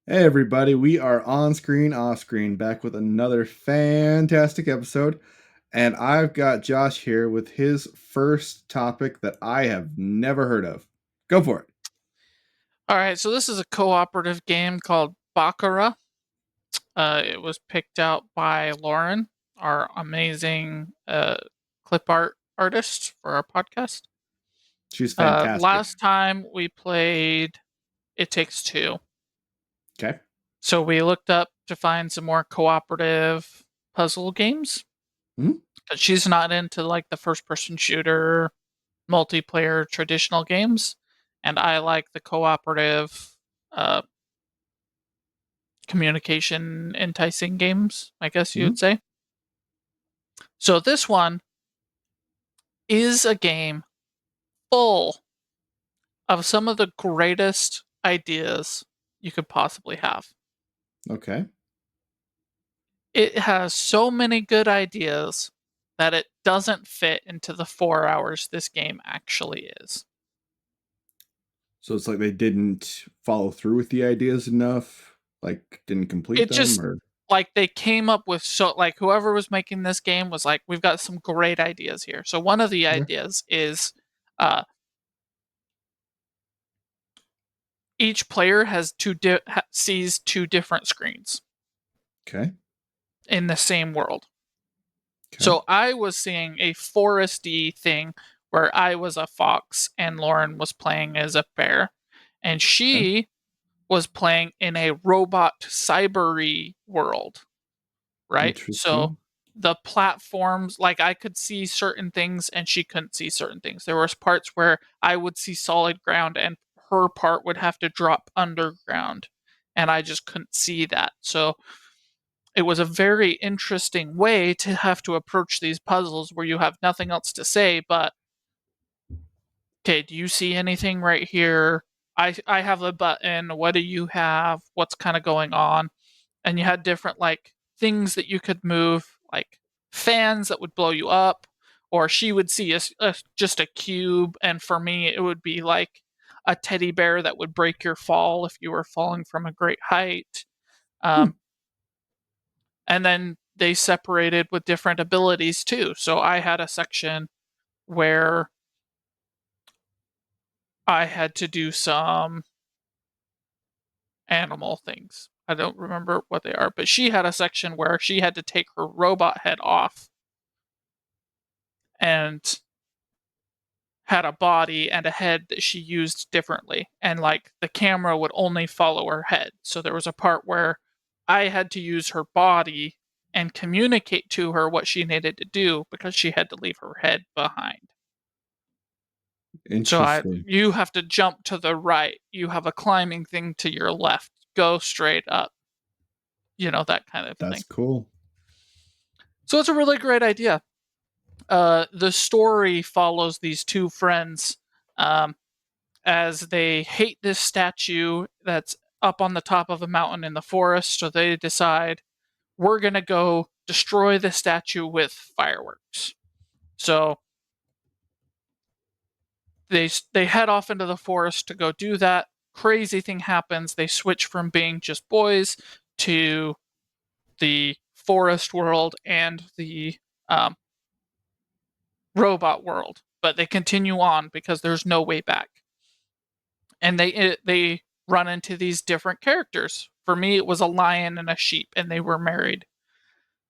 Hey everybody, we are on screen, off screen, back with another fantastic episode. And I've got Josh here with his first topic that I have never heard of. Go for it. All right, so this is a cooperative game called Bokura. It was picked out by Lauren, our amazing clip art artist for our podcast. She's fantastic. Last time we played It Takes Two. Okay. So we looked up to find some more cooperative puzzle games. Mhm. Because she's not into like the first person shooter, multiplayer traditional games. And I like the cooperative uh, communication enticing games, I guess you would Mhm. say. So this one is a game full of some of the greatest ideas you could possibly have. Okay. It has so many good ideas that it doesn't fit into the 4 hours this game actually is. So it's like they didn't follow through with the ideas enough, like didn't complete It them just or like they came up with so like whoever was making this game was like, we've got some great ideas here. So one of the Okay. ideas is uh each player has sees two different screens Okay. in the same world. Okay. So I was seeing a foresty thing where I was a fox and Lauren was playing as a bear, and Okay. she was playing in a robot cybery world, right? So Interesting. the platforms, like I could see certain things and she couldn't see certain things. There was parts where I would see solid ground and her part would have to drop underground, and I just couldn't see that. So it was a very interesting way to have to approach these puzzles where you have nothing else to say but, okay, do you see anything right here? I have a button. What do you have? What's kind of going on? And you had different like things that you could move, like fans that would blow you up, or she would see just a cube, and for me it would be like a teddy bear that would break your fall if you were falling from a great height. Hmm. Um, and then they separated with different abilities too. So I had a section where I had to do some animal things. I don't remember what they are, but she had a section where she had to take her robot head off and had a body and a head that she used differently. And like the camera would only follow her head. So there was a part where I had to use her body and communicate to her what she needed to do because she had to leave her head behind. So Interesting. you have to jump to the right. You have a climbing thing to your left. Go straight up. That kind of That's thing. cool. So it's a really great idea. The story follows these two friends um, as they hate this statue that's up on the top of a mountain in the forest. So they decide we're gonna go destroy the statue with fireworks. So they head off into the forest to go do that. Crazy thing happens. They switch from being just boys to the forest world and the um, robot world, but they continue on because there's no way back. And they run into these different characters. For me, it was a lion and a sheep, and they were married.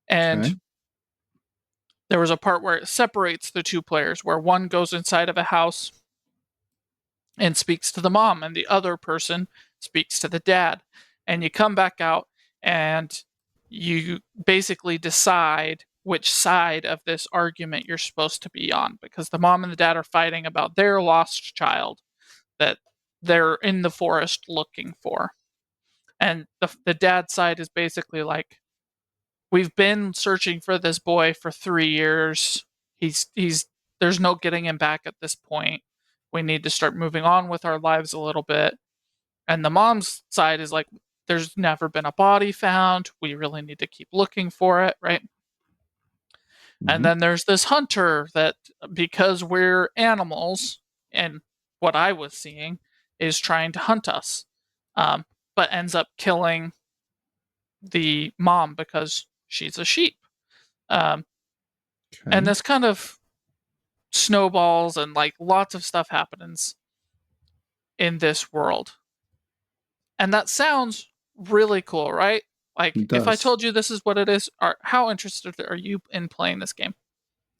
And Okay. there was a part where it separates the two players, where one goes inside of a house and speaks to the mom, and the other person speaks to the dad. And you come back out, and you basically decide which side of this argument you're supposed to be on, because the mom and the dad are fighting about their lost child that they're in the forest looking for. And the dad side is basically like, we've been searching for this boy for 3 years. He's there's no getting him back at this point. We need to start moving on with our lives a little bit. And the mom's side is like, there's never been a body found. We really need to keep looking for it, right? And Hmm. then there's this hunter that, because we're animals, and what I was seeing is trying to hunt us. but ends up killing the mom because she's a sheep. Um, and Okay. this kind of snowballs and like lots of stuff happens in this world. And that sounds really cool, right? Like It if I does. told you this is what it is, how interested are you in playing this game?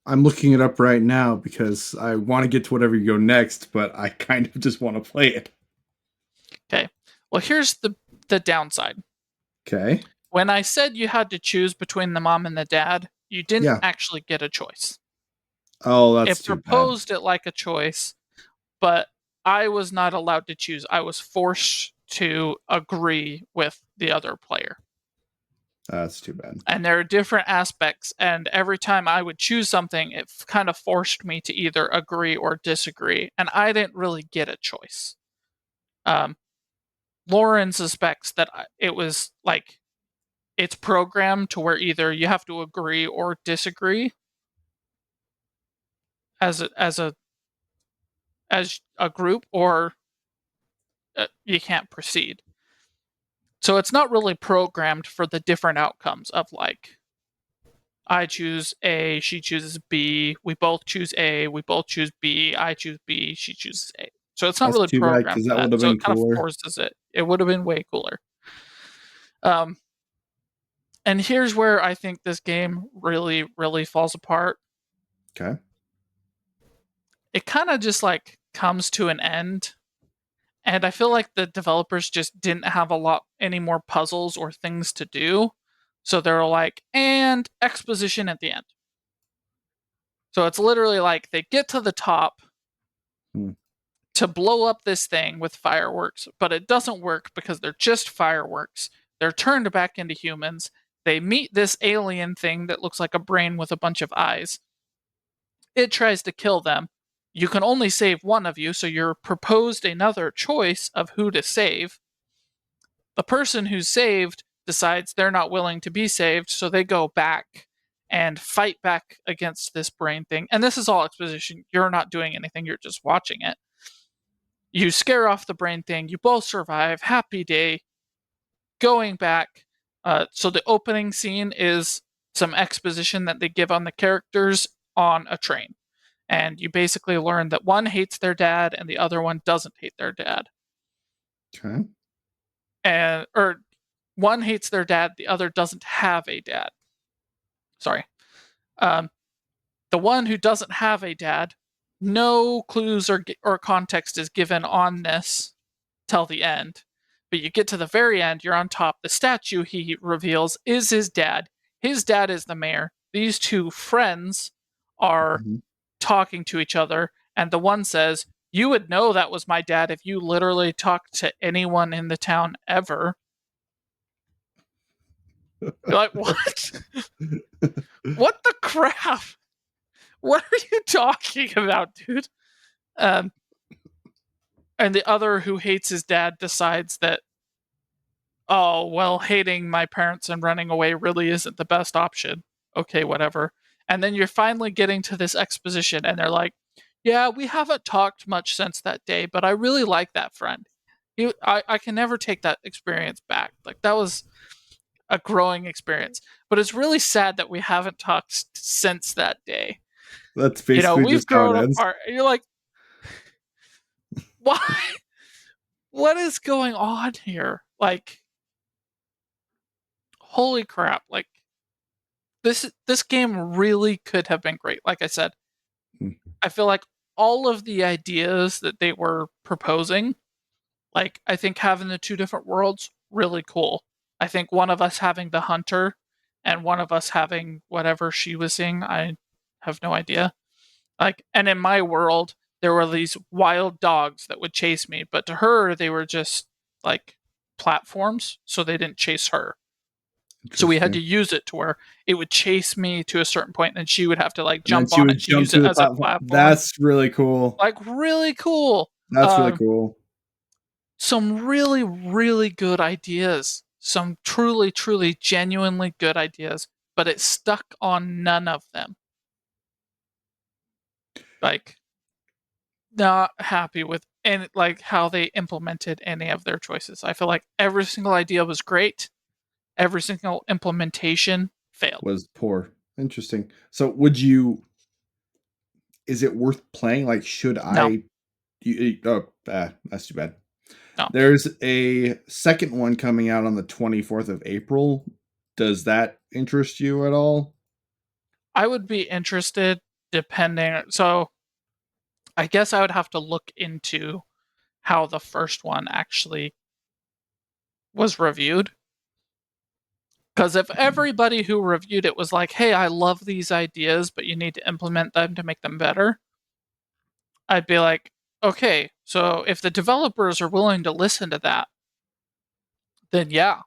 I'm looking it up right now because I want to get to whatever you go next, but I kind of just want to play it. Okay. Well, here's the downside. Okay. When I said you had to choose between the mom and the dad, you didn't Yeah. actually get a choice. Oh, that's It too bad. proposed it like a choice, but I was not allowed to choose. I was forced to agree with the other player. That's too bad. And there are different aspects, and every time I would choose something, it kind of forced me to either agree or disagree, and I didn't really get a choice. Um, Lauren suspects that it was like it's programmed to where either you have to agree or disagree as a group, or you can't proceed. So it's not really programmed for the different outcomes of like I choose A, she chooses B, we both choose A, we both choose B, I choose B, she chooses A. So it's not That's really too bad programmed because for that that. would have So it been kind of cooler. forces it. It would have been way cooler. Um, and here's where I think this game really, really falls apart. Okay. It kind of just like comes to an end. And I feel like the developers just didn't have a lot any more puzzles or things to do. So they're like, and exposition at the end. So it's literally like they get to the top Hmm. to blow up this thing with fireworks, but it doesn't work because they're just fireworks. They're turned back into humans. They meet this alien thing that looks like a brain with a bunch of eyes. It tries to kill them. You can only save one of you, so you're proposed another choice of who to save. The person who's saved decides they're not willing to be saved, so they go back and fight back against this brain thing. And this is all exposition. You're not doing anything, you're just watching it. You scare off the brain thing, you both survive, happy day, going back. So the opening scene is some exposition that they give on the characters on a train. And you basically learn that one hates their dad and the other one doesn't hate their dad. Okay. Or one hates their dad, the other doesn't have a dad. Sorry. Um, the one who doesn't have a dad, no clues or context is given on this till the end. But you get to the very end, you're on top. The statue he reveals is his dad. His dad is the mayor. These two friends are Mhm. talking to each other, and the one says, "You would know that was my dad if you literally talked to anyone in the town ever." You're like, what? What the crap? What are you talking about, dude? Um, and the other who hates his dad decides that, oh, well, hating my parents and running away really isn't the best option. Okay, whatever. And then you're finally getting to this exposition, and they're like, yeah, we haven't talked much since that day, but I really like that friend. I can never take that experience back. Like, that was a growing experience. But it's really sad that we haven't talked since that day. That's You know, basically we've just how it grown ends. apart. And you're like, why? What is going on here? Like, holy crap. Like, this game really could have been great. Like I said, Hmm. I feel like all of the ideas that they were proposing, like I think having the two different worlds, really cool. I think one of us having the hunter and one of us having whatever she was seeing, I have no idea. Like, and in my world, there were these wild dogs that would chase me, but to her, they were just like platforms, so they didn't chase her. So we had to Interesting. use it to where it would chase me to a certain point, and then she would have to like And then jump she on would it to jump use it to the as a platform. platform. That's really cool. Like, really cool. That's really Um, cool. some really, really good ideas. Some truly, truly, genuinely good ideas, but it stuck on none of them. Like, not happy with and like how they implemented any of their choices. I feel like every single idea was great. Every single implementation failed. Was poor. Interesting. So would you is it worth playing? Like, should No, I oh, that's too bad. no. There's a second one coming out on the 24th of April. Does that interest you at all? I would be interested depending. So I guess I would have to look into how the first one actually was reviewed. Because if everybody who reviewed it was like, hey, I love these ideas, but you need to implement them to make them better, I'd be like, okay, so if the developers are willing to listen to that, then yeah,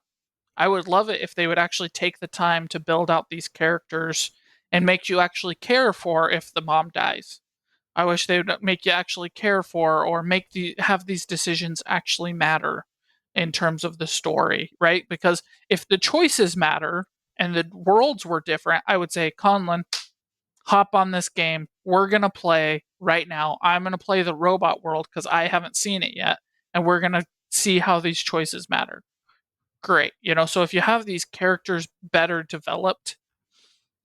I would love it if they would actually take the time to build out these characters and make you actually care for if the mom dies. I wish they would make you actually care for or have these decisions actually matter in terms of the story, right? Because if the choices matter and the worlds were different, I would say, Conlon, hop on this game. We're going to play right now. I'm going to play the robot world because I haven't seen it yet. And we're going to see how these choices matter. Great. So if you have these characters better developed,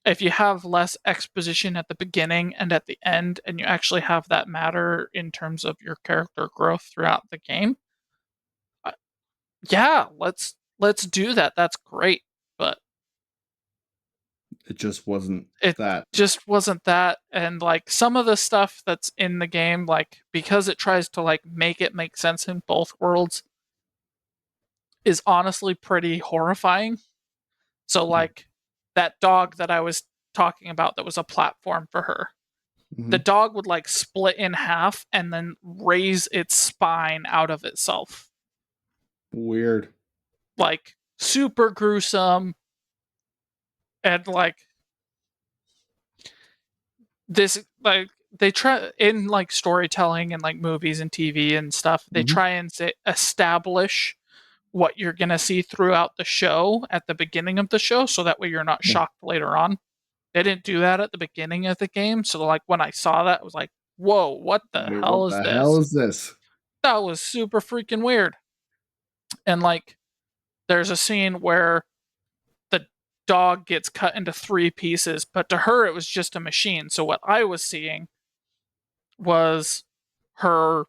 if you have less exposition at the beginning and at the end, and you actually have that matter in terms of your character growth throughout the game, uh, yeah, let's do that. That's great. But It just wasn't it that. just wasn't that, and like some of the stuff that's in the game, like because it tries to like make it make sense in both worlds, is honestly pretty horrifying. So like that dog that I was talking about that was a platform for her. The Mm-hmm. dog would like split in half and then raise its spine out of itself. Weird. Like super gruesome, and like this like they try in like storytelling and like movies and TV and stuff, they Mm-hmm. try and establish what you're going to see throughout the show at the beginning of the show so that way you're not Yeah. shocked later on. They didn't do that at the beginning of the game, so like when I saw that I was like, "Whoa, what the Wait, hell what is the hell this?" is this? That was super freaking weird. And like there's a scene where the dog gets cut into three pieces, but to her it was just a machine. So what I was seeing was her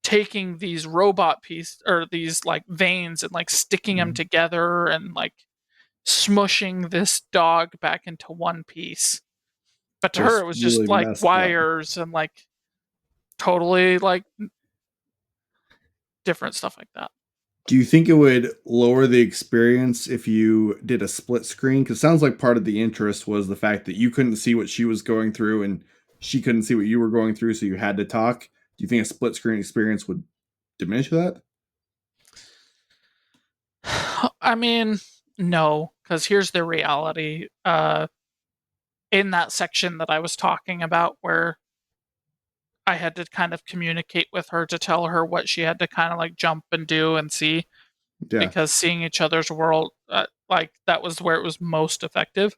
taking these robot pieces or these like veins and like sticking them Mm-hmm. together and like smushing this dog back into one piece. But to her Just it was really just like messed up. wires and like totally like different stuff like that. Do you think it would lower the experience if you did a split screen? Because sounds like part of the interest was the fact that you couldn't see what she was going through and she couldn't see what you were going through, so you had to talk. Do you think a split screen experience would diminish that? I mean, no, because here's the reality. In that section that I was talking about where I had to kind of communicate with her to tell her what she had to kind of like jump and do and see, Yeah. because seeing each other's world, like that was where it was most effective.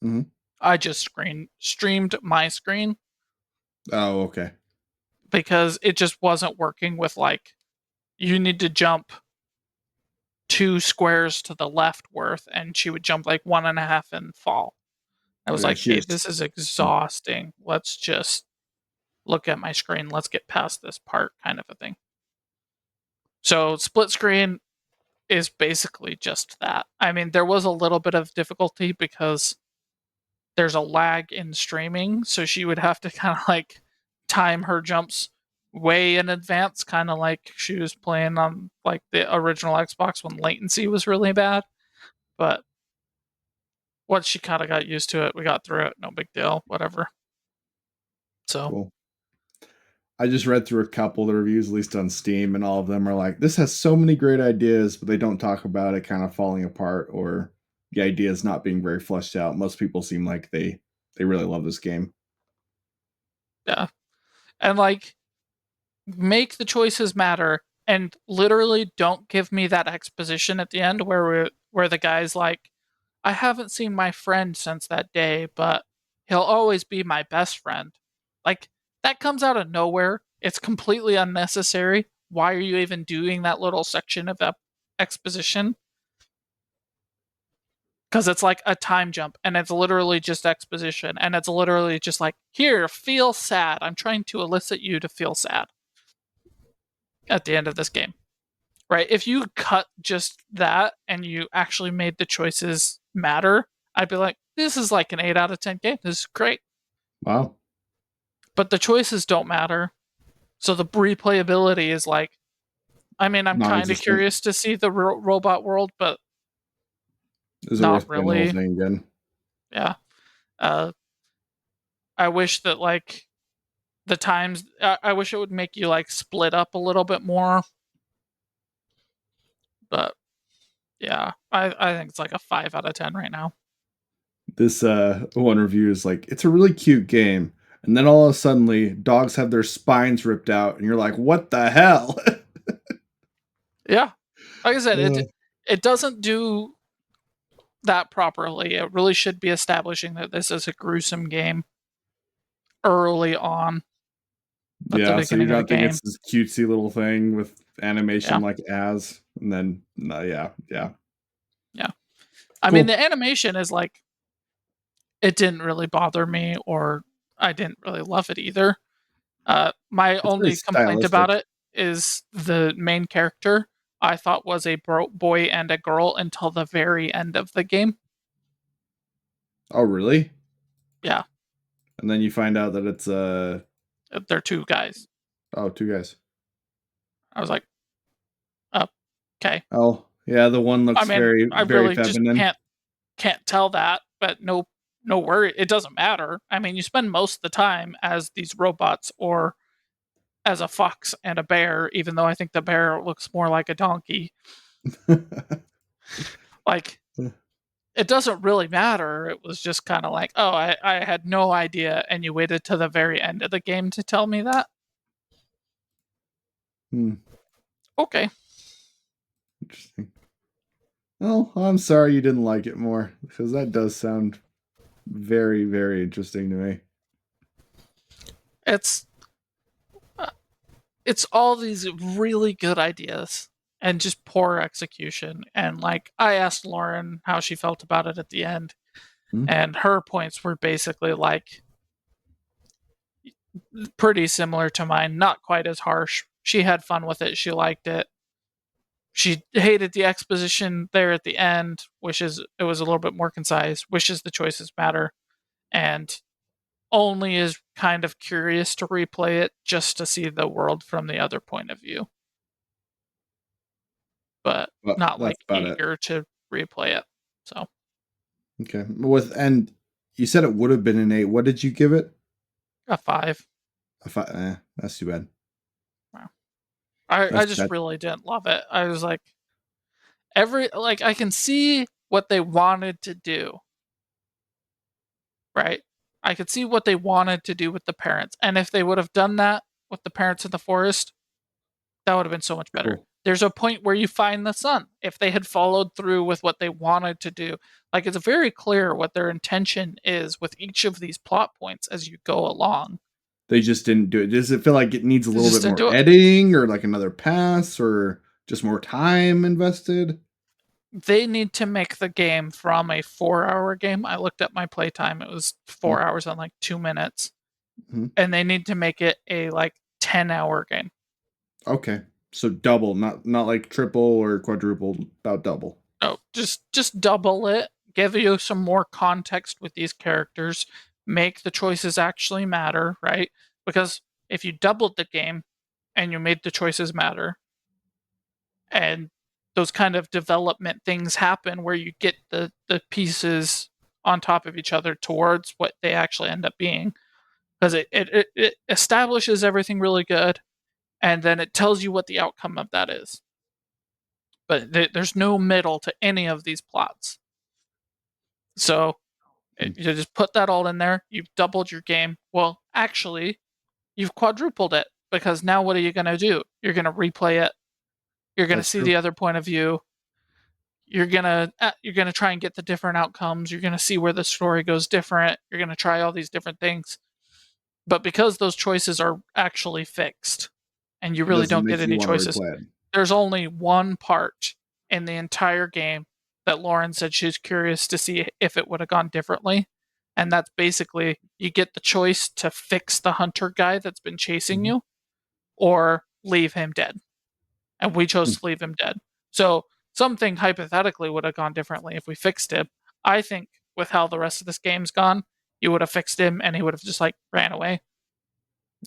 Hmm. I just streamed my screen Oh, okay. because it just wasn't working with like you need to jump 2 squares to the left worth, and she would jump like 1.5 and fall. I was Okay. like, She hey, just this is exhausting. Let's just look at my screen. Let's get past this part, kind of a thing. So split screen is basically just that. I mean, there was a little bit of difficulty because there's a lag in streaming, so she would have to kind of like time her jumps way in advance, kind of like she was playing on like the original Xbox when latency was really bad. But once she kind of got used to it, we got through it. No big deal, whatever. So cool. I just read through a couple of the reviews, at least on Steam, and all of them are like, this has so many great ideas, but they don't talk about it kind of falling apart or the ideas not being very fleshed out. Most people seem like they really love this game. yeah, and like make the choices matter and literally don't give me that exposition at the end where the guy's like, I haven't seen my friend since that day, but he'll always be my best friend. Like that comes out of nowhere It's completely unnecessary. Why are you even doing that little section of exposition? Because it's like a time jump and it's literally just exposition and it's literally just like, here, feel sad. I'm trying to elicit you to feel sad at the end of this game, right? If you cut just that and you actually made the choices matter, I'd be like, this is like an 8 out of 10 game. This is great. Wow. But the choices don't matter. So the replayability is like, I mean, I'm kind of Non-existent. curious to see the robot world, but Is it not worth playing the whole really. thing again? Yeah. Uh, I wish that like the times, I wish it would make you like split up a little bit more. But yeah, I think it's like a 5 out of 10 right now. This one review is like, it's a really cute game. And then all of a sudden, dogs have their spines ripped out, and you're like, what the hell? Yeah. Like I said, Uh, it doesn't do that properly. It really should be establishing that this is a gruesome game early on at the yeah, so you beginning of the don't think game. it's this cutesy little thing with animation Yeah. like as, and then no, yeah, yeah, Yeah. I mean, cool. the animation is like, it didn't really bother me, or I didn't really love it either. My It's very only complaint about stylistic. it is the main character I thought was a boy and a girl until the very end of the game. Oh, really? Yeah, And then you find out that it's they're two guys. oh, two guys. I was like, oh, okay. Oh, yeah, the one I looks mean, very I very really just feminine. can't tell that, but no worry. It doesn't matter. I mean, you spend most of the time as these robots or as a fox and a bear, even though I think the bear looks more like a donkey. Like, it doesn't really matter. It was just kind of like, oh, I had no idea, and you waited to the very end of the game to tell me that. Hmm, Okay. interesting. Oh, I'm sorry you didn't like it more because that does sound very, very interesting to me. It's uh, it's all these really good ideas and just poor execution. And like, I asked Lauren how she felt about it at the end, Hmm? and her points were basically like pretty similar to mine, not quite as harsh. She had fun with it. She liked it. She hated the exposition there at the end, wishes it was a little bit more concise, wishes the choices matter, and only is kind of curious to replay it just to see the world from the other point of view, but But not that's like about it. eager to replay it. So Okay. And you said it would have been an 8. What did you give it? a 5. A 5. That's too bad. Wow. I That's just that. really didn't love it. I was like, I can see what they wanted to do, right? I could see what they wanted to do with the parents. And if they would have done that with the parents in the forest, that would have been so much better. Cool. There's a point where you find the son. If they had followed through with what they wanted to do, like, it's very clear what their intention is with each of these plot points as you go along. They just didn't do it. Does it feel like it needs a They little just bit didn't more do it. editing or like another pass or just more time invested? They need to make the game from a 4 hour game. I looked at my playtime, it was 4 hours and like 2 minutes. Mm-hmm. And they need to make it a like 10-hour game. Okay. So double, not like triple or quadruple, about double. No, just double it, give you some more context with these characters, make the choices actually matter, right? Because if you doubled the game and you made the choices matter, and those kind of development things happen where you get the pieces on top of each other towards what they actually end up being, because it establishes everything really good, and then it tells you what the outcome of that is, but there's no middle to any of these plots. So Mm. you just put that all in there. You've doubled your game. Well, actually, you've quadrupled it, because now what are you going to do? You're going to replay it. You're going to That's see true. the other point of view. You're gonna try and get the different outcomes. You're going to see where the story goes different. You're going to try all these different things. But because those choices are actually fixed and you It really doesn't don't get make you any want to choices, replay it. there's only one part in the entire game that Lauren said she's curious to see if it would have gone differently. And that's basically you get the choice to fix the hunter guy that's been chasing Mhm. you or leave him dead. And we chose Hmm. to leave him dead. So something hypothetically would have gone differently if we fixed him. I think with how the rest of this game's gone, you would have fixed him and he would have just like ran away.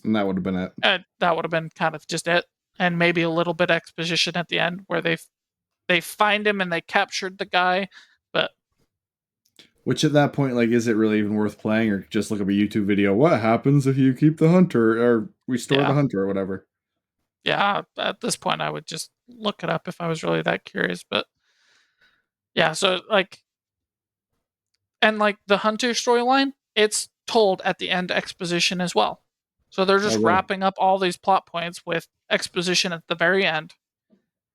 And that would have been it. And that would have been kind of just it. And maybe a little bit of exposition at the end where they find him and they captured the guy. But Which at that point, like, is it really even worth playing, or just look up a YouTube video? What happens if you keep the hunter or restore the yeah, hunter or whatever? yeah, at this point I would just look it up if I was really that curious. But yeah, so like and like the hunter storyline, it's told at the end exposition as well. So they're Oh, just really? wrapping up all these plot points with exposition at the very end.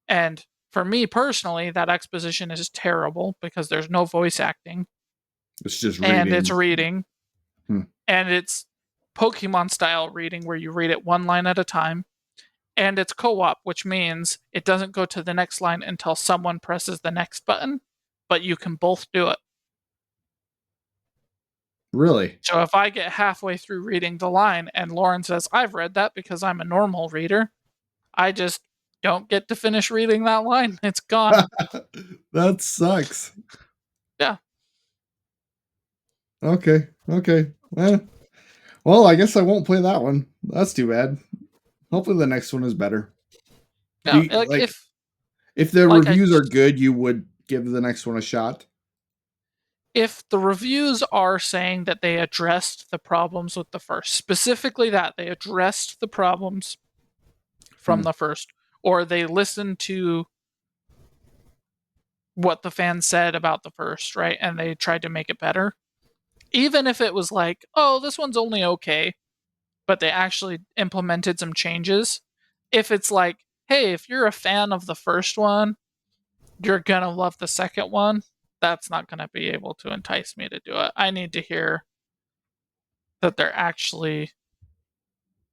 And for me personally, that exposition is terrible because there's no voice acting It's just and it's reading. reading Hmm. and it's Pokemon style reading where you read it one line at a time. And it's co op, which means it doesn't go to the next line until someone presses the next button, but you can both do it. Really? So if I get halfway through reading the line and Lauren says, I've read that because I'm a normal reader, I just don't get to finish reading that line. It's gone. That sucks. Yeah. Okay. Okay. Well, I guess I won't play that one. That's too bad. Hopefully the next one is better. Do Yeah. you, Like if the like I reviews are good, you would give the next one a shot? if the reviews are saying that they addressed the problems with the first, specifically that they addressed the problems from Hmm. the first, or they listened to what the fans said about the first, right? And they tried to make it better. Even if it was like, oh, this one's only okay, but they actually implemented some changes. If it's like, hey, if you're a fan of the first one, you're gonna love the second one, that's not gonna be able to entice me to do it. I need to hear that they're actually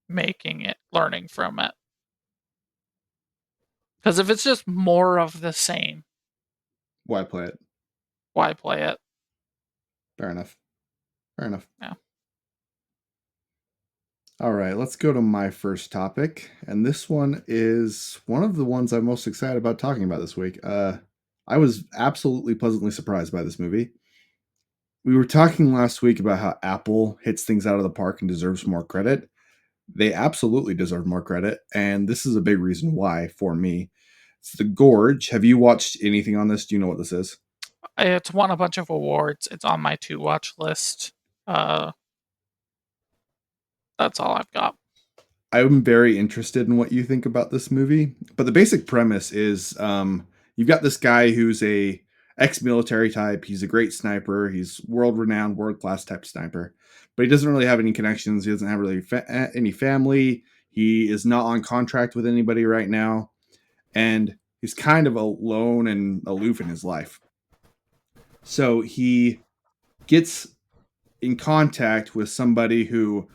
making it, learning from it. Because if it's just more of the same, Why play it? why play it? Fair enough. Fair enough. Yeah. All right, let's go to my first topic. And this one is one of the ones I'm most excited about talking about this week. I was absolutely pleasantly surprised by this movie. We were talking last week about how Apple hits things out of the park and deserves more credit. They absolutely deserve more credit. And this is a big reason why for me. It's The Gorge. Have you watched anything on this? Do you know what this is? It's won a bunch of awards. It's on my to watch list. Uh, that's all I've got. I'm very interested in what you think about this movie. But the basic premise is you've got this guy who's a ex-military type. He's a great sniper. He's world-renowned, world-class type sniper. But he doesn't really have any connections. He doesn't have really any family. He is not on contract with anybody right now. And he's kind of alone and aloof in his life. So he gets in contact with somebody who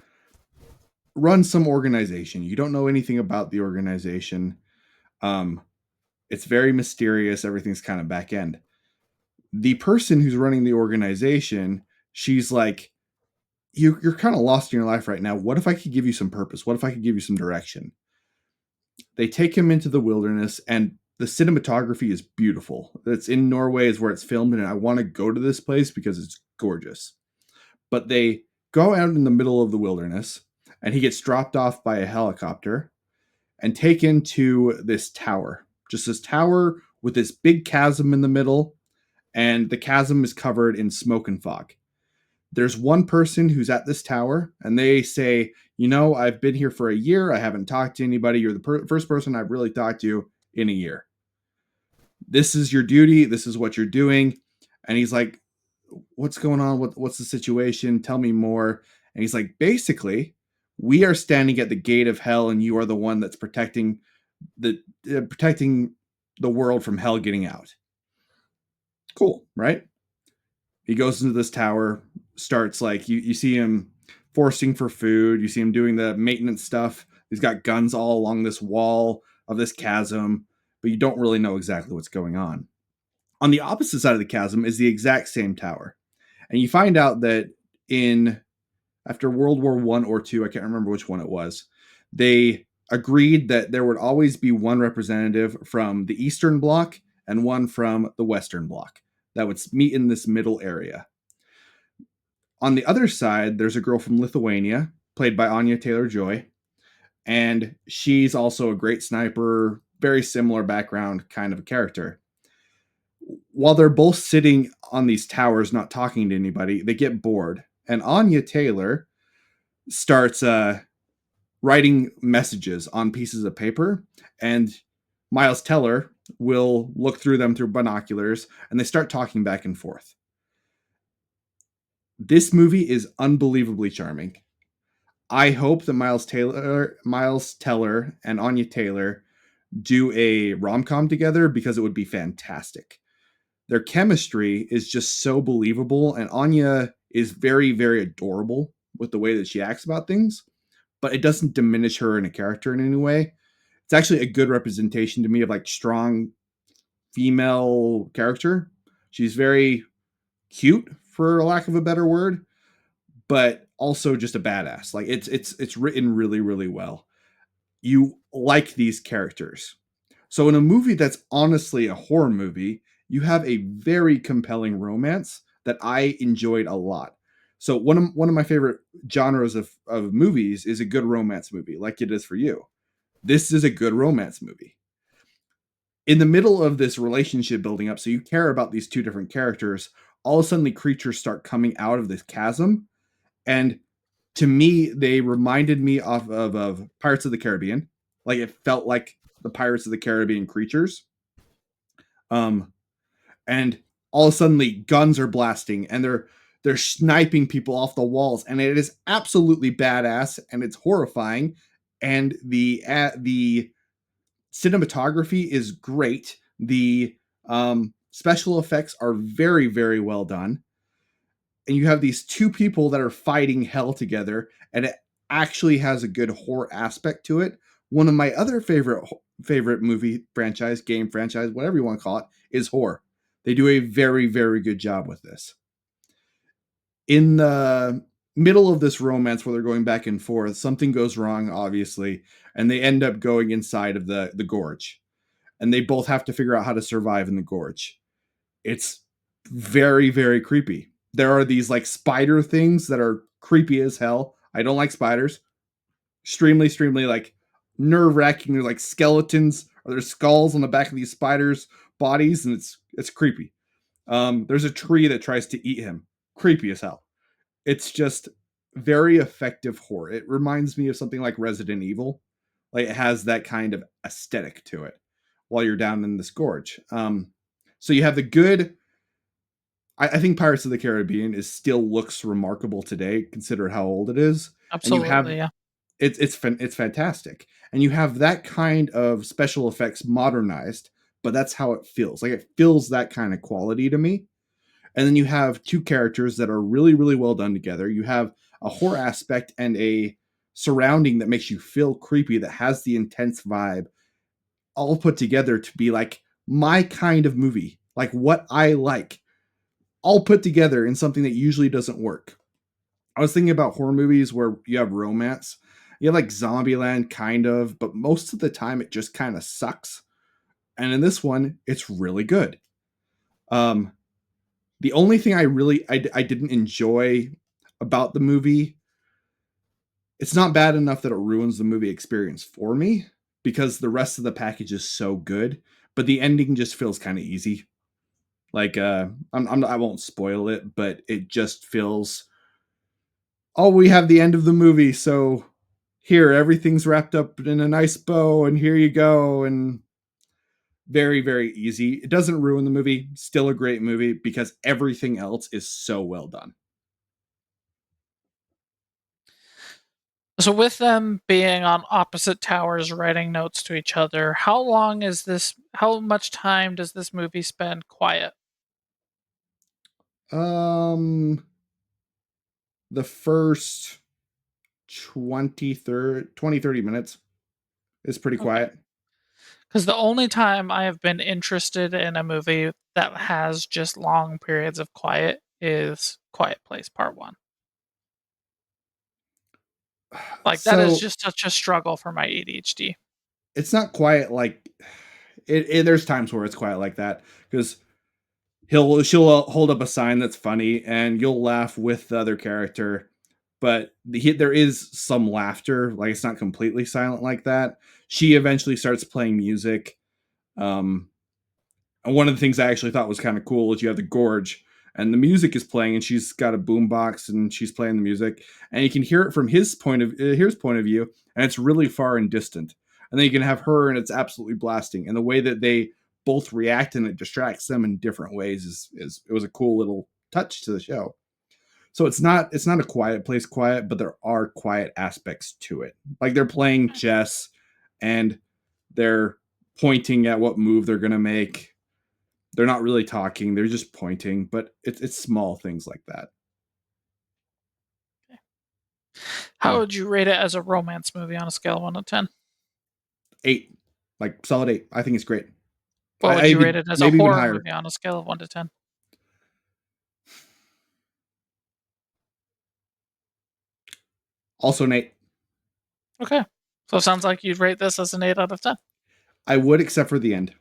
runs some organization. You don't know anything about the organization. Um, it's very mysterious. Everything's kind of back end. The person who's running the organization, she's like, you're kind of lost in your life right now. What if I could give you some purpose? What if I could give you some direction? They take him into the wilderness, and the cinematography is beautiful. It's in Norway, is where it's filmed, and I want to go to this place because it's gorgeous. But they go out in the middle of the wilderness, and he gets dropped off by a helicopter and taken to this tower. Just this tower with this big chasm in the middle, and the chasm is covered in smoke and fog. There's one person who's at this tower, and they say, you know, I've been here for a year. I haven't talked to anybody. You're the first person I've really talked to in a year. This is your duty. This is what you're doing. And he's like, what's going on? What's the situation? Tell me more. And he's like, basically, we are standing at the gate of hell, and you are the one that's the protecting the world from hell getting out. Cool, right? He goes into this tower, starts like you see him forcing for food. You see him doing the maintenance stuff. He's got guns all along this wall of this chasm, but you don't really know exactly what's going on. On the opposite side of the chasm is the exact same tower. And you find out that in after World War One or two, I can't remember which one it was, they agreed that there would always be one representative from the Eastern Bloc and one from the Western Bloc that would meet in this middle area. On the other side, there's a girl from Lithuania, played by Anya Taylor Joy, and she's also a great sniper, very similar background kind of a character. While they're both sitting on these towers, not talking to anybody, they get bored, and Anya Taylor starts writing messages on pieces of paper, and Miles Teller will look through them through binoculars, and they start talking back and forth. This movie is unbelievably charming. I hope that Miles Teller, and Anya Taylor do a rom com together because it would be fantastic. Their chemistry is just so believable, and Anya is very, very adorable with the way that she acts about things, but it doesn't diminish her in a character in any way. It's actually a good representation to me of like strong female character. She's very cute, for lack of a better word, but also just a badass. Like it's written really, really well. You like these characters. So in a movie that's honestly a horror movie, you have a very compelling romance that I enjoyed a lot. So one of my favorite genres of movies is a good romance movie, like it is for you. This is a good romance movie. In the middle of this relationship building up, so you care about these two different characters, all of a sudden the creatures start coming out of this chasm. And to me, they reminded me of Pirates of the Caribbean. Like it felt like the Pirates of the Caribbean creatures. Um, and all of a sudden, guns are blasting and they're sniping people off the walls, and it is absolutely badass and it's horrifying. And the cinematography is great. The special effects are very, very well done, and you have these two people that are fighting hell together, and it actually has a good horror aspect to it. One of my other favorite movie franchise, game franchise, whatever you want to call it, is horror. They do a very, very good job with this. In the middle of this romance where they're going back and forth, something goes wrong, obviously, and they end up going inside of the gorge. And they both have to figure out how to survive in the gorge. It's very, very creepy. There are these like spider things that are creepy as hell. I don't like spiders. Extremely like nerve wracking. They're like skeletons or there's skulls on the back of these spiders' bodies, and it's creepy. There's a tree that tries to eat him. Creepy as hell. It's just very effective horror. It reminds me of something like Resident Evil. Like it has that kind of aesthetic to it while you're down in this gorge. So you have the good. I think Pirates of the Caribbean is still looks remarkable today, consider how old it is, and you have Absolutely, yeah. it's fantastic, and you have that kind of special effects modernized, but that's how it feels. Like it feels that kind of quality to me. And then you have two characters that are really, really well done together. You have a horror aspect and a surrounding that makes you feel creepy, that has the intense vibe, all put together to be like my kind of movie, like what I like, all put together in something that usually doesn't work. I was thinking about horror movies where you have romance. You have like Zombieland, kind of, but most of the time it just kind of sucks. And in this one, it's really good. Um, the only thing I didn't enjoy about the movie, it's not bad enough that it ruins the movie experience for me because the rest of the package is so good, but the ending just feels kind of easy. Like I won't spoil it, but it just feels, oh, we have the end of the movie, so here everything's wrapped up in a nice bow and here you go, and very, very easy. It doesn't ruin the movie, still a great movie because everything else is so well done. So with them being on opposite towers writing notes to each other, how much time does this movie spend quiet? Um the first 20, 30 minutes. It's pretty Okay. quiet. Because the only time I have been interested in a movie that has just long periods of quiet is Quiet Place Part 1. Like, that is So just such a struggle for my ADHD. it's not quiet like there's times where it's quiet like that because she'll hold up a sign that's funny and you'll laugh with the other character, but there is some laughter. Like it's not completely silent like that. She eventually starts playing music. Um, and one of the things I actually thought was kind of cool is you have the Gorge and the music is playing and she's got a boombox and she's playing the music and you can hear it from his point of view and it's really far and distant. And then you can have her and it's absolutely blasting. And the way that they both react and it distracts them in different ways is it was a cool little touch to the show. So it's not a quiet place quiet, but there are quiet aspects to it. Like they're playing chess and they're pointing at what move they're gonna make. They're not really talking, they're just pointing, but it's small things like that. How So would you rate it as a romance movie on a scale of 1 to 10? 8, like solid 8. I think it's great. What would I you rate even it as a maybe even horror higher. movie on a scale of 1 to 10? Also an 8. Okay. So it sounds like you'd rate this as an 8 out of 10. I would except for the end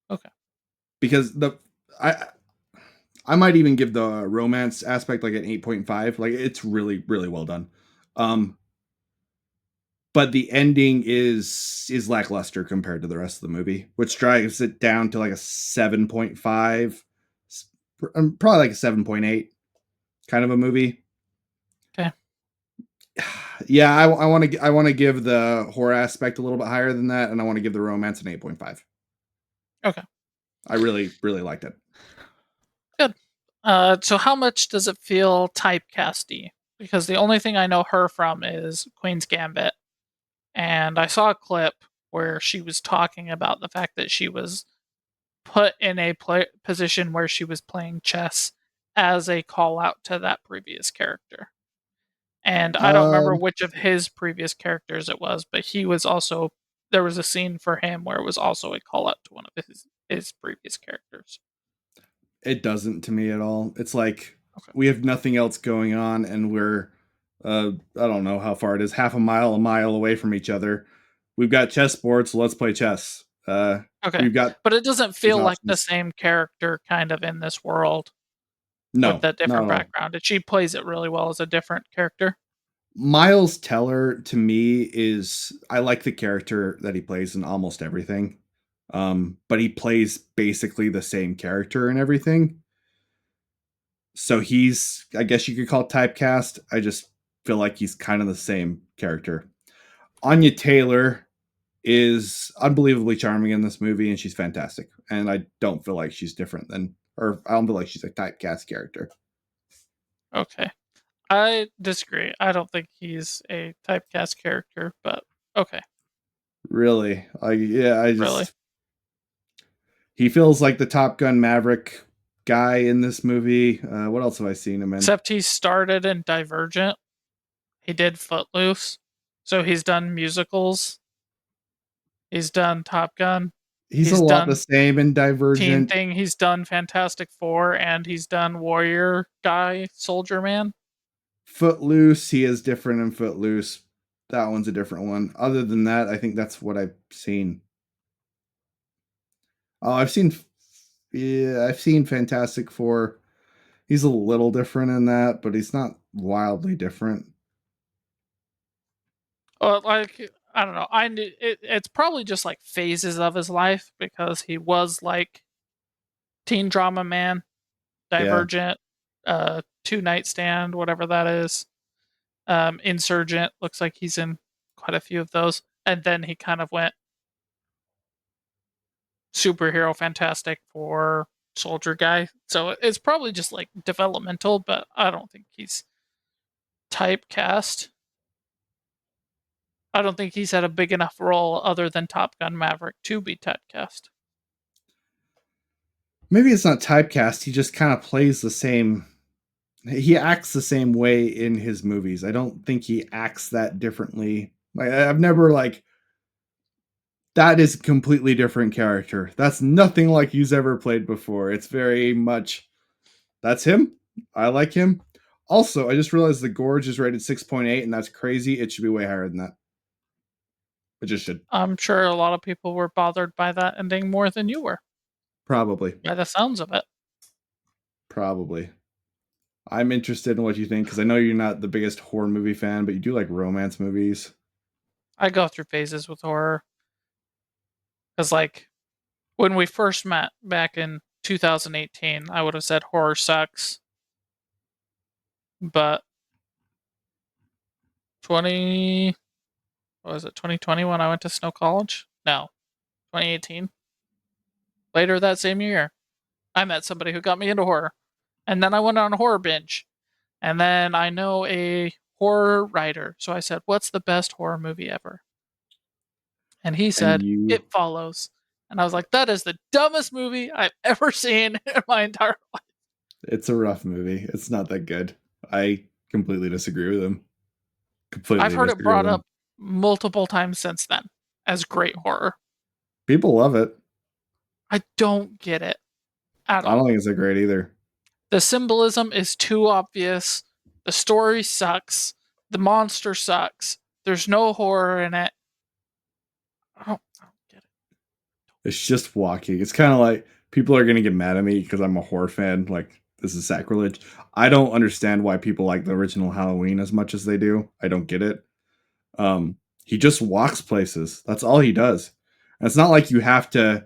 Okay. because I I might even give the romance aspect like an 8.5. Like it's really really well done. Um but the ending is lackluster compared to the rest of the movie, which drives it down to like a 7.5, probably like a 7.8 kind of a movie. Okay. Yeah, I want to give the horror aspect a little bit higher than that, and I want to give the romance an 8.5. Okay. I really really liked it. Good. So how much does it feel typecasty? Because the only thing I know her from is Queen's Gambit, and I saw a clip where she was talking about the fact that she was put in a position where she was playing chess as a call out to that previous character. And I don't remember Um, which of his previous characters it was, but he was also there was a scene for him where it was also a call out to one of his previous characters. it doesn't to me at all. It's like Okay. we have nothing else going on, and we're I don't know how far it is, half a mile away from each other. We've got chessboards, so let's play chess. Okay. We've got But it doesn't these feel like the options. same character kind of in this world with No, the not different at all. background. And she plays it really well as a different character. Miles Teller to me is I like the character that he plays in almost everything. But he plays basically the same character in everything. So he's I guess you could call it typecast. I just feel like he's kind of the same character. Anya Taylor is unbelievably charming in this movie and she's fantastic. And I don't feel like she's different than or I don't feel like she's a typecast character. Okay. I disagree. I don't think he's a typecast character, but okay. Really. I Really. just he feels like the Top Gun Maverick guy in this movie. What else have I seen him in? Except he started in Divergent. He did Footloose. So he's done musicals. He's done Top Gun. He's a He's lot the done same in Teen Divergent. Thing. He's done Fantastic Four, and he's done Warrior Guy, Soldier Man. Footloose, he is different in Footloose. That one's a different one. Other than that, I think that's what I've seen. Oh, I've seen Fantastic Four. He's a little different in that, but he's not wildly different. Like I don't know. I knew it's probably just like phases of his life because he was like teen drama man, Yeah. Divergent, Two Night Stand, whatever that is. Insurgent looks like he's in quite a few of those, and then he kind of went superhero fantastic for soldier guy. So it's probably just like developmental, but I don't think he's typecast. I don't think he's had a big enough role other than Top Gun Maverick to be typecast. Maybe it's not typecast. He just kind of plays the same. he acts the same way in his movies. I don't think he acts that differently. Like I've never like that is a completely different character. That's nothing like he's ever played before. It's very much that's him. I like him. Also, I just realized the Gorge is rated 6.8, and that's crazy. It should be way higher than that. It just should. I'm sure a lot of people were bothered by that ending more than you were, Probably. by the sounds of it. Probably. I'm interested in what you think because I know you're not the biggest horror movie fan, but you do like romance movies. I go through phases with horror because, like, when we first met back in 2018, I would have said horror sucks, but 20 what was it, 2020 when I went to Snow College? No, 2018. Later that same year, I met somebody who got me into horror. And then I went on a horror binge. And then I know a horror writer. So I said, "What's the best horror movie ever?" And he And said, you "It Follows." And I was like, "That is the dumbest movie I've ever seen in my entire life." it's a rough movie. It's not that good. I completely disagree with him. I've Completely heard it disagree with brought him. up multiple times since then as great horror. People love it. I don't get it at I don't all. think it's that great either. The symbolism is too obvious. The story sucks. The monster sucks. There's no horror in it. I don't get it. It's just walking. It's kind of like people are gonna get mad at me because I'm a horror fan. Like this is sacrilege. I don't understand why people like the original Halloween as much as they do. I don't get it. He just walks places. That's all he does. And it's not like you have to.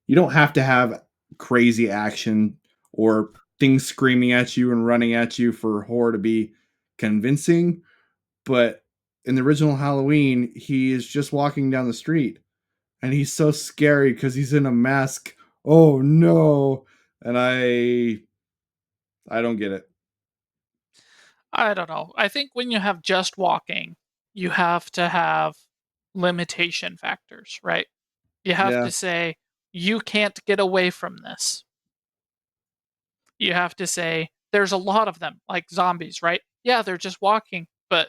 You don't have to have crazy action or things screaming at you and running at you for horror to be convincing. But in the original Halloween, he is just walking down the street and he's so scary because he's in a mask. Oh no. And I don't get it. I don't know. I think when you have just walking, you have to have limitation factors, right? You have Yeah, to say, you can't get away from this. You have to say, there's a lot of them, like zombies, right? Yeah, they're just walking, but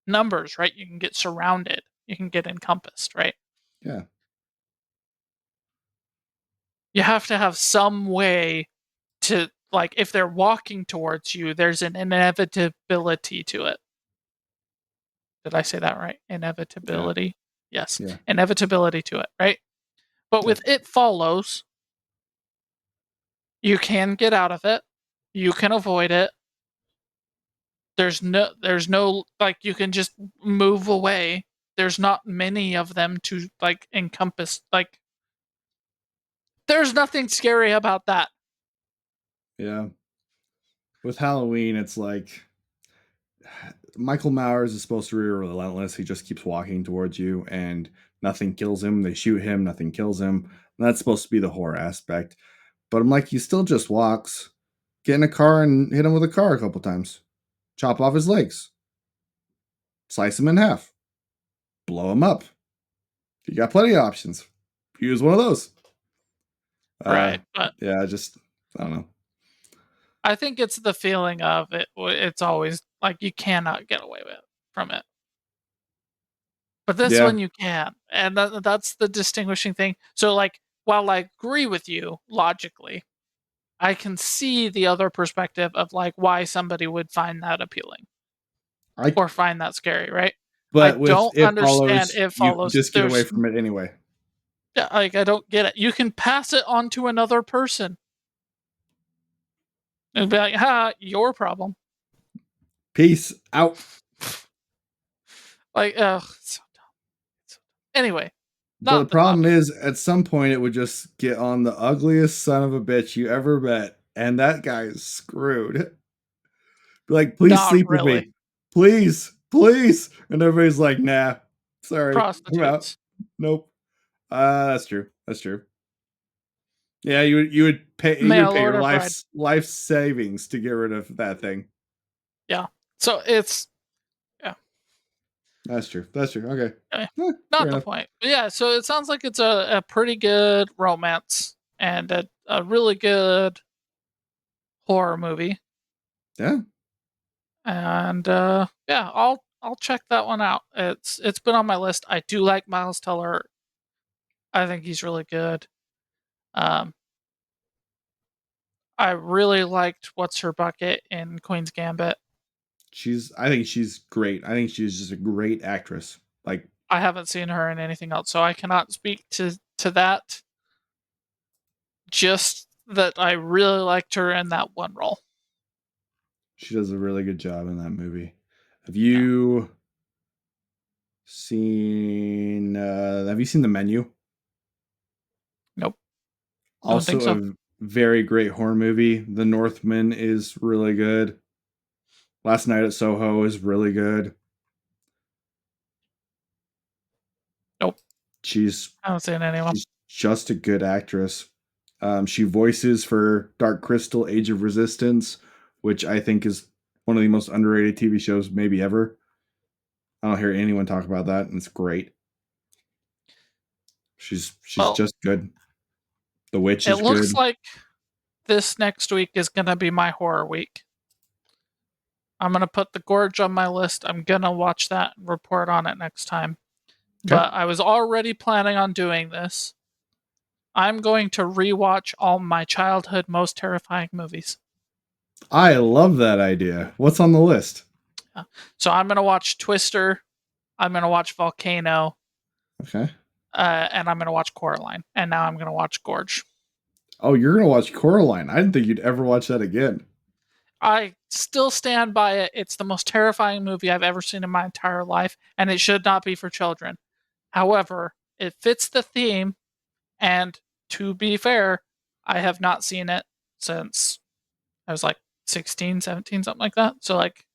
numbers, right? You can get surrounded, you can get encompassed, right? yeah. You have to have some way to, like, if they're walking towards you, there's an inevitability to it. Did I say that right? Yeah. Inevitability? Yes. Yeah. Inevitability to it, right? But Yeah. with It Follows, you can get out of it. You can avoid it. There's no like you can just move away. There's not many of them to like encompass like there's nothing scary about that. Yeah. With Halloween, it's like Michael Myers is supposed to be relentless. He just keeps walking towards you and nothing kills him. They shoot him, nothing kills him. And that's supposed to be the horror aspect. But I'm like, he still just walks. Get in a car and hit him with a car a couple times. Chop off his legs. Slice him in half. Blow him up. You got plenty of options. Use one of those. Uh Right. But yeah, just I don't know. I think it's the feeling of it. It's always like you cannot get away with from it. But this Yeah. one you can. And that's the distinguishing thing. So like while I agree with you logically, I can see the other perspective of like why somebody would find that appealing I or find that scary, right? I but with don't it understand follows, It you can Follows. just get away from it anyway. Yeah, like I don't get it. You can pass it on to another person and be like, "Ha, your problem." Peace out. Like, ugh. So dumb. So dumb. Anyway, But the not the problem topic. is, at some point, it would just get on the ugliest son of a bitch you ever met, and that guy is screwed. Be like, please Not sleep with really. me, please, please, and everybody's like, nah, sorry, I'm out. Prostitutes. Nope. That's true. That's true. Yeah, you would Mail pay your order bride. life savings to get rid of that thing. Yeah. So it's yeah. That's true. That's true. Okay. Eh, Fair not the enough. point. But yeah, so it sounds like it's a pretty good romance and a really good horror movie. Yeah, And yeah, I'll check that one out. It's been on my list. I do like Miles Teller. I think he's really good. Um, I really liked What's Her Bucket in Queen's Gambit. I think she's great. I think she's just a great actress. Like, I haven't seen her in anything else, so I cannot speak to that. Just that I really liked her in that one role. she does a really good job in that movie. Have Yeah. you have you seen The Menu? Nope. Don't think Also so. a very great horror movie. The Northman is really good. Last Night at Soho is really good. Nope. She's I haven't seen any of them. she's just a good actress. She voices for Dark Crystal: Age of Resistance, which I think is one of the most underrated TV shows maybe ever. I don't hear anyone talk about that, and it's great. She's Well, just good. The Witch it is looks good. like this next week is gonna be my horror week. I'm gonna put The Gorge on my list. I'm gonna watch that and report on it next time. Okay. But I was already planning on doing this. I'm going to rewatch all my childhood most terrifying movies. I love that idea. What's on the list? Yeah. So I'm gonna watch Twister. I'm gonna watch Volcano, Okay. and I'm gonna watch Coraline, and now I'm gonna watch Gorge. Oh, you're gonna watch Coraline. I didn't think you'd ever watch that again. I still stand by it. It's the most terrifying movie I've ever seen in my entire life, and it should not be for children. However, it fits the theme, and to be fair, I have not seen it since I was like 16, 17, something like that. So, like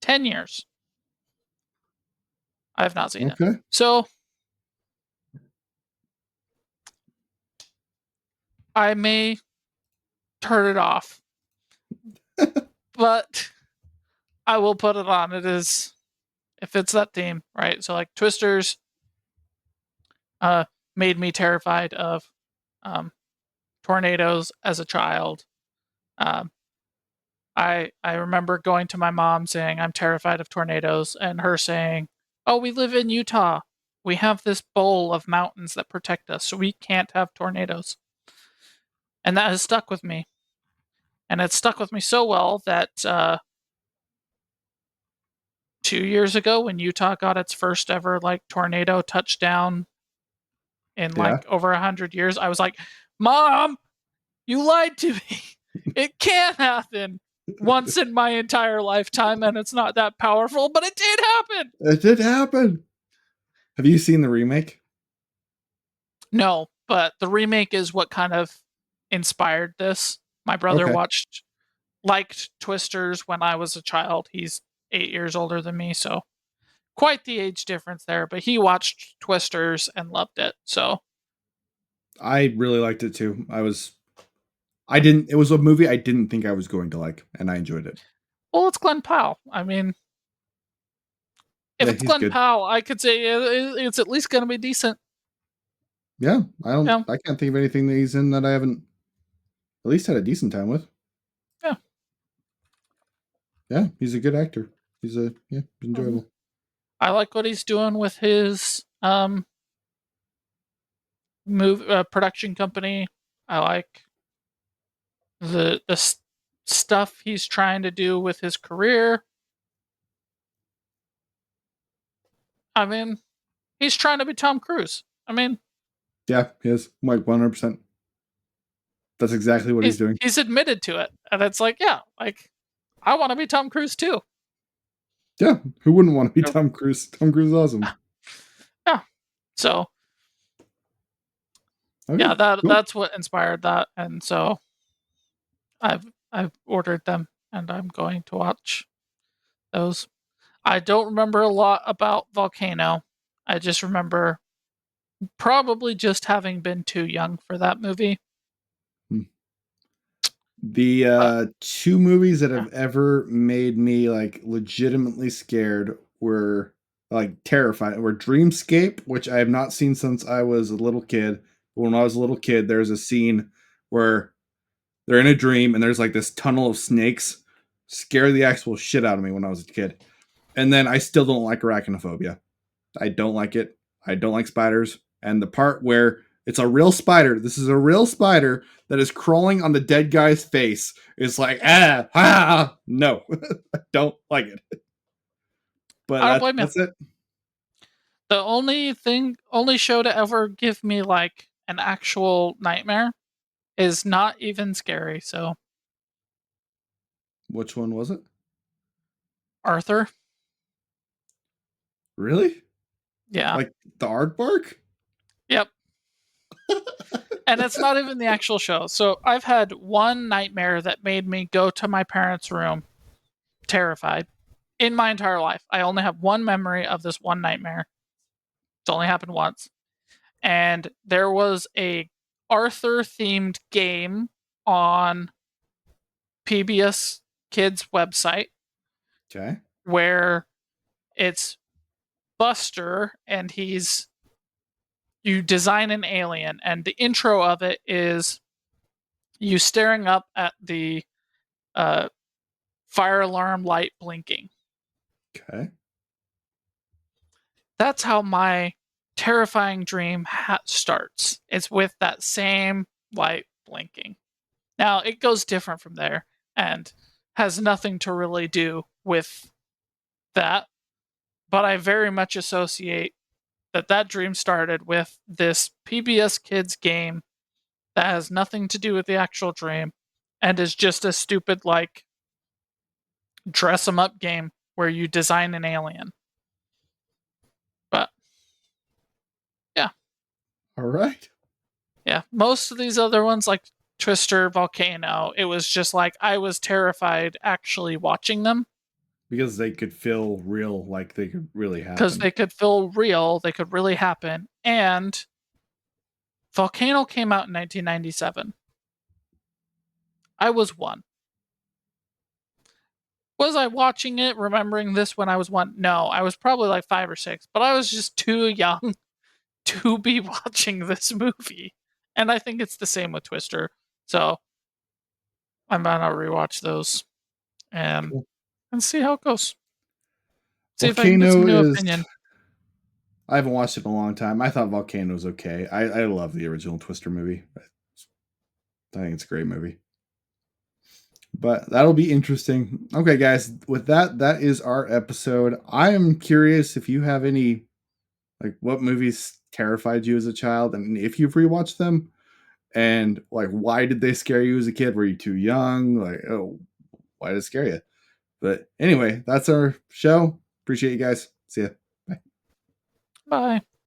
10 years, I have not seen it. Okay. So, I may turn it off, but I will put it on. It fits that theme, right? So, like, Twisters uh, made me terrified of um, tornadoes as a child. Um, I remember going to my mom saying I'm terrified of tornadoes, and her saying, "Oh, we live in Utah. We have this bowl of mountains that protect us, so we can't have tornadoes." And that has stuck with me, and it's stuck with me so well that 2 years ago, when Utah got its first ever like tornado touchdown in Yeah. like over 100 years, I was like, "Mom, you lied to me. It can't happen once in my entire lifetime, and it's not that powerful, but it did happen." It did happen. Have you seen the remake? No, but the remake is what kind of inspired this. My brother Okay. liked Twisters when I was a child. He's 8 years older than me, so quite the age difference there. But he watched Twisters and loved it. So, I really liked it too. I didn't it was a movie I didn't think I was going to like, and I enjoyed it. well, it's Glenn Powell. I mean, if Yeah, it's he's Glenn good. Powell, I could say it's at least going to be decent. Yeah, Yeah, I can't think of anything that he's in that I haven't at least had a decent time with. yeah. Yeah, he's a good actor. He's Mhm. enjoyable. I like what he's doing with his production company. I like the stuff he's trying to do with his career. I mean, he's trying to be Tom Cruise. I mean, Yeah, he is. Like 100%. That's exactly what he's doing. he's admitted to it, and it's like, yeah, like I want to be Tom Cruise too. Yeah, who wouldn't want to be Yep. Tom Cruise? Tom Cruise is awesome. Yeah. So Okay, yeah, cool. that's what inspired that, and so I've ordered them, and I'm going to watch those. I don't remember a lot about Volcano. I just remember probably just having been too young for that movie. Hmm. The But two movies that yeah, have ever made me like legitimately scared were like terrifying. Were Dreamscape, which I have not seen since I was a little kid. When I was a little kid, there's a scene where they're in a dream and there's like this tunnel of snakes scare the actual shit out of me when I was a kid. And then I still don't like arachnophobia. I don't like it. I don't like spiders. And the part where it's a real spider, this is a real spider that is crawling on the dead guy's face, is like, no, I don't like it. But I don't blame you. that's it. The only show to ever give me like an actual nightmare is not even scary. So Which one was it? Arthur, Really? yeah, Like the aardvark? yep. And it's not even the actual show. So I've had one nightmare that made me go to my parents' room terrified in my entire life. I only have one memory of this one nightmare. It's only happened once. And there was a Arthur themed game on PBS Kids website Okay. where it's Buster and you design an alien, and the intro of it is you staring up at the uh, fire alarm light blinking. Okay. That's how my terrifying dream starts. It's with that same light blinking. Now, it goes different from there and has nothing to really do with that, but I very much associate that dream started with this PBS Kids game that has nothing to do with the actual dream and is just a stupid, like, dress 'em up game where you design an alien. But yeah, All right. yeah. Most of these other ones, like Twister, Volcano, it was just like I was terrified actually watching them Because they could feel real, like they could really because happen. they could feel real, they could really happen. And Volcano came out in 1997. I was one. Was I watching it, remembering this when I was one? No, I was probably like 5 or 6, but I was just too young to be watching this movie. And I think it's the same with Twister. So I'm gonna rewatch those and Cool. see how it goes. See if I can get some Volcano new is. opinion. I haven't watched it in a long time. I thought Volcano was okay. I love the original Twister movie. I think it's a great movie. But that'll be interesting. Okay, guys, with that, that is our episode. I am curious if you have any, like, what movies terrified you as a child, and if you've rewatched them, and like, why did they scare you as a kid? Were you too young? Like, oh, why did it scare you? But anyway, that's our show. Appreciate you guys. See ya. Bye. Bye.